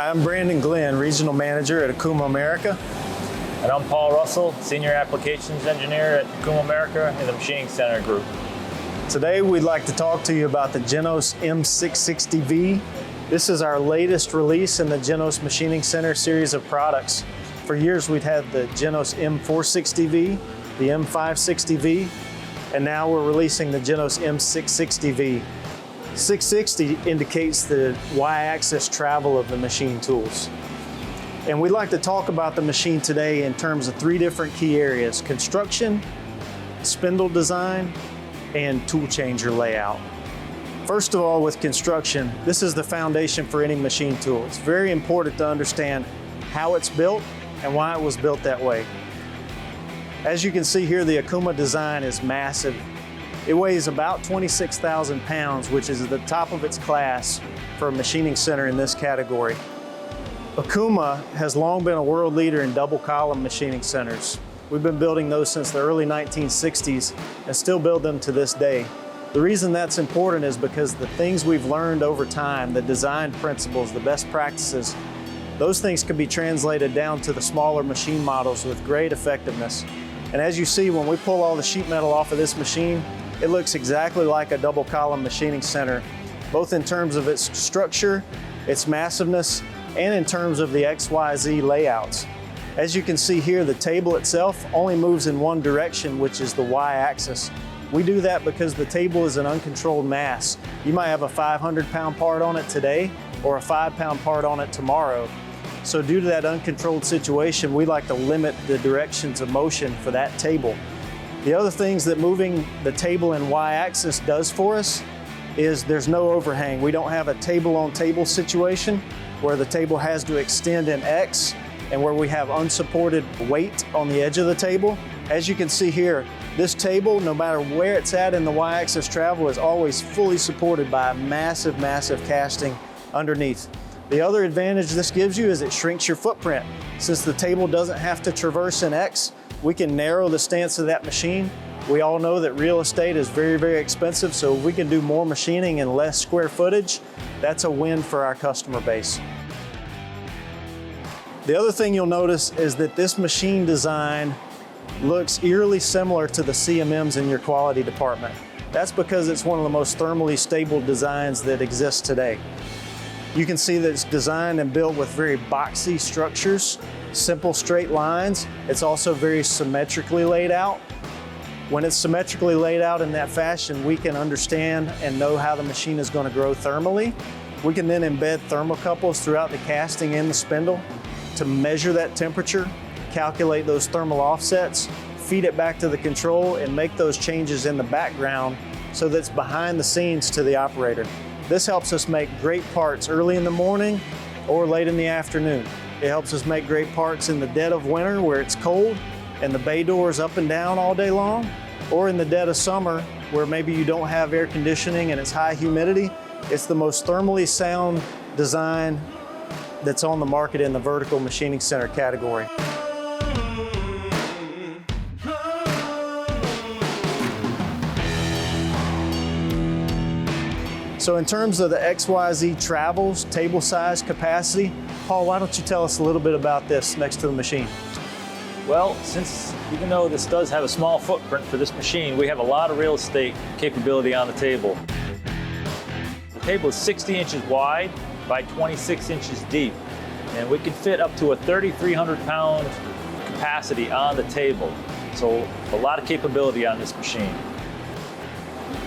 Hi, I'm Brandon Glenn, Regional Manager at Okuma America. And I'm Paul Russell, Senior Applications Engineer at Okuma America in the Machining Center Group. Today we'd like to talk to you about the GENOS M660-V. This is our latest release in the GENOS Machining Center series of products. For years we'd had the GENOS M460-V, the M560-V, and now we're releasing the GENOS M660-V. 660 indicates the Y-axis travel of the machine tools. And we'd like to talk about the machine today in terms of three different key areas: construction, spindle design, and tool changer layout. First of all, with construction, this is the foundation for any machine tool. It's very important to understand how it's built and why it was built that way. As you can see here, the Okuma design is massive. It weighs about 26,000 pounds, which is at the top of its class for a machining center in this category. Okuma has long been a world leader in double column machining centers. We've been building those since the early 1960s and still build them to this day. The reason that's important is because the things we've learned over time, the design principles, the best practices, those things can be translated down to the smaller machine models with great effectiveness. And as you see, when we pull all the sheet metal off of this machine, it looks exactly like a double column machining center, both in terms of its structure, its massiveness, and in terms of the XYZ layouts. As you can see here, the table itself only moves in one direction, which is the Y-axis. We do that because the table is an uncontrolled mass. You might have a 500-pound part on it today or a 5-pound part on it tomorrow. So due to that uncontrolled situation, we like to limit the directions of motion for that table. The other things that moving the table in Y-axis does for us is there's no overhang. We don't have a table-on-table situation where the table has to extend in X and where we have unsupported weight on the edge of the table. As you can see here, this table, no matter where it's at in the Y-axis travel, is always fully supported by a massive, massive casting underneath. The other advantage this gives you is it shrinks your footprint. Since the table doesn't have to traverse in X, we can narrow the stance of that machine. We all know that real estate is very, very expensive, so if we can do more machining in less square footage, that's a win for our customer base. The other thing you'll notice is that this machine design looks eerily similar to the CMMs in your quality department. That's because it's one of the most thermally stable designs that exists today. You can see that it's designed and built with very boxy structures, simple straight lines. It's also very symmetrically laid out. When it's symmetrically laid out in that fashion, we can understand and know how the machine is going to grow thermally. We can then embed thermocouples throughout the casting and the spindle to measure that temperature, calculate those thermal offsets, feed it back to the control, and make those changes in the background so that it's behind the scenes to the operator. This helps us make great parts early in the morning or late in the afternoon. It helps us make great parts in the dead of winter where it's cold and the bay door is up and down all day long, or in the dead of summer where maybe you don't have air conditioning and it's high humidity. It's the most thermally sound design that's on the market in the vertical machining center category. So in terms of the XYZ travels, table size, capacity, Paul, why don't you tell us a little bit about this next to the machine? Well, even though this does have a small footprint for this machine, we have a lot of real estate capability on the table. The table is 60 inches wide by 26 inches deep, and we can fit up to a 3,300 pound capacity on the table. So a lot of capability on this machine.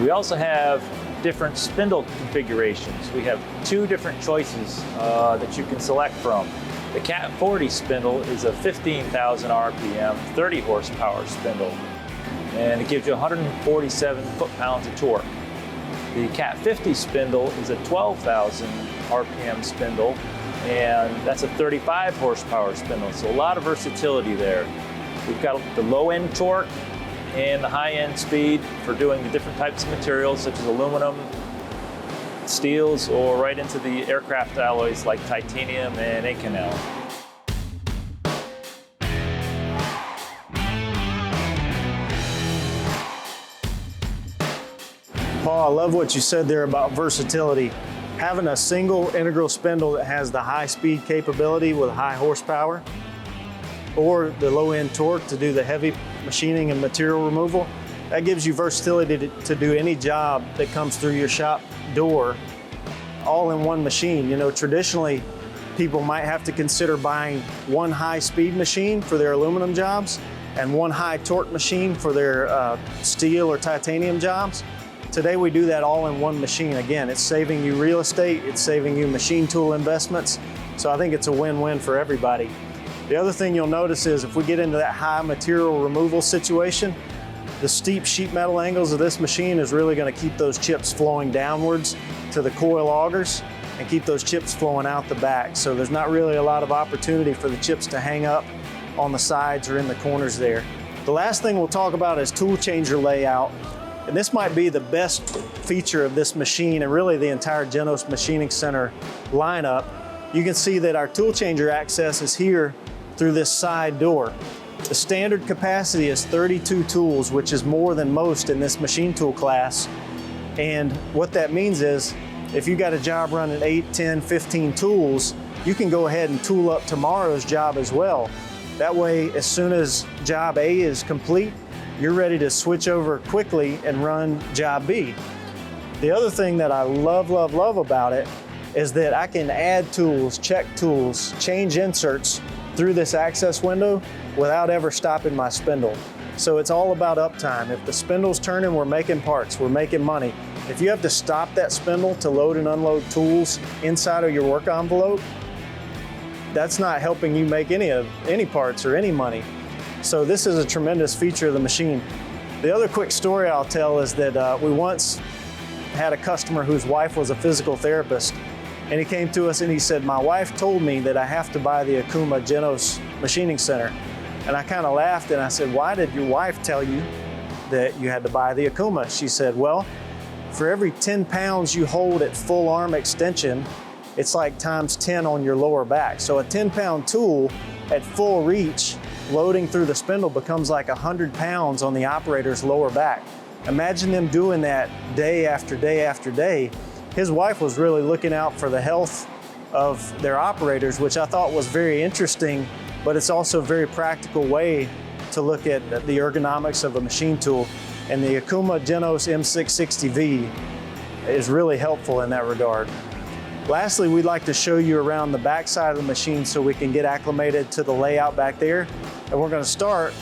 We also have different spindle configurations. We have two different choices that you can select from. The Cat 40 spindle is a 15,000 RPM, 30 horsepower spindle, and it gives you 147 foot-pounds of torque. The Cat 50 spindle is a 12,000 RPM spindle, and that's a 35 horsepower spindle, so a lot of versatility there. We've got the low-end torque and the high-end speed for doing the different types of materials such as aluminum, steels, or right into the aircraft alloys like titanium and Inconel. Paul, I love what you said there about versatility. Having a single integral spindle that has the high speed capability with high horsepower or the low end torque to do the heavy machining and material removal, that gives you versatility to do any job that comes through your shop door all in one machine. You know, traditionally, people might have to consider buying one high-speed machine for their aluminum jobs and one high-torque machine for their steel or titanium jobs. Today, we do that all in one machine. Again, it's saving you real estate, it's saving you machine tool investments, so I think it's a win-win for everybody. The other thing you'll notice is if we get into that high material removal situation, the steep sheet metal angles of this machine is really going to keep those chips flowing downwards to the coil augers and keep those chips flowing out the back. So there's not really a lot of opportunity for the chips to hang up on the sides or in the corners there. The last thing we'll talk about is tool changer layout. And this might be the best feature of this machine and really the entire GENOS Machining Center lineup. You can see that our tool changer access is here through this side door. The standard capacity is 32 tools, which is more than most in this machine tool class. And what that means is, if you got a job running 8, 10, 15 tools, you can go ahead and tool up tomorrow's job as well. That way, as soon as job A is complete, you're ready to switch over quickly and run job B. The other thing that I love about it is that I can add tools, check tools, change inserts through this access window without ever stopping my spindle. So it's all about uptime. If the spindle's turning, we're making parts, we're making money. If you have to stop that spindle to load and unload tools inside of your work envelope, that's not helping you make any parts or any money. So this is a tremendous feature of the machine. The other quick story I'll tell is that we once had a customer whose wife was a physical therapist, and he came to us and he said, "My wife told me that I have to buy the Okuma GENOS Machining Center." And I kind of laughed and I said, "Why did your wife tell you that you had to buy the Okuma?" She said, "Well, for every 10 pounds you hold at full arm extension, it's like times 10 on your lower back. So a 10-pound tool at full reach loading through the spindle becomes like 100 pounds on the operator's lower back." Imagine them doing that day after day after day. His wife was really looking out for the health of their operators, which I thought was very interesting, but it's also a very practical way to look at the ergonomics of a machine tool. And the Okuma GENOS M660-V is really helpful in that regard. Lastly, we'd like to show you around the back side of the machine so we can get acclimated to the layout back there. And we're going to start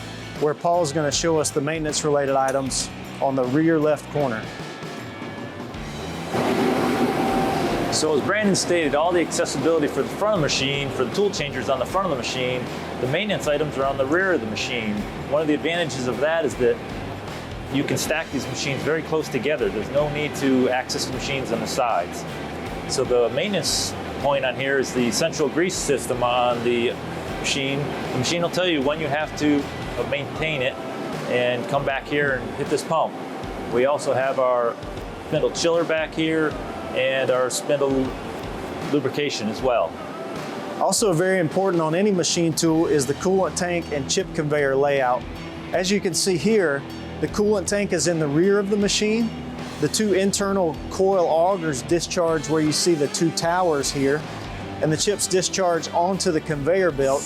where Paul's going to show us the maintenance related items on the rear left corner. So as Brandon stated, all the accessibility for the front of the machine, for the tool changers on the front of the machine, the maintenance items are on the rear of the machine. One of the advantages of that is that you can stack these machines very close together. There's no need to access the machines on the sides. So the maintenance point on here is the central grease system on the machine. The machine will tell you when you have to maintain it and come back here and hit this pump. We also have our spindle chiller back here and our spindle lubrication as well. Also very important on any machine tool is the coolant tank and chip conveyor layout. As you can see here, the coolant tank is in the rear of the machine. The two internal coil augers discharge where you see the two towers here, and the chips discharge onto the conveyor belt.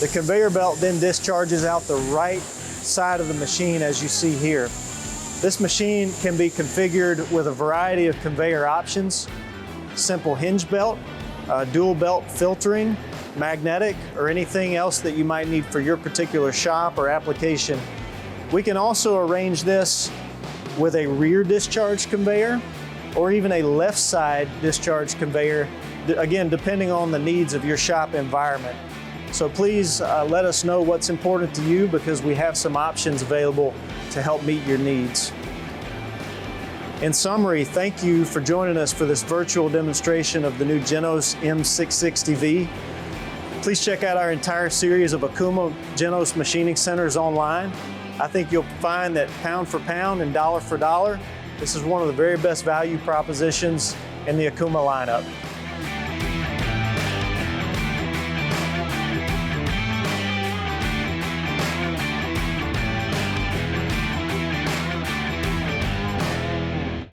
The conveyor belt then discharges out the right side of the machine as you see here. This machine can be configured with a variety of conveyor options: simple hinge belt, dual belt filtering, magnetic, or anything else that you might need for your particular shop or application. We can also arrange this with a rear discharge conveyor or even a left side discharge conveyor, again, depending on the needs of your shop environment. So please let us know what's important to you, because we have some options available to help meet your needs. In summary, thank you for joining us for this virtual demonstration of the new GENOS M660-V. Please check out our entire series of Okuma GENOS Machining Centers online. I think you'll find that pound for pound and dollar for dollar, this is one of the very best value propositions in the Okuma lineup.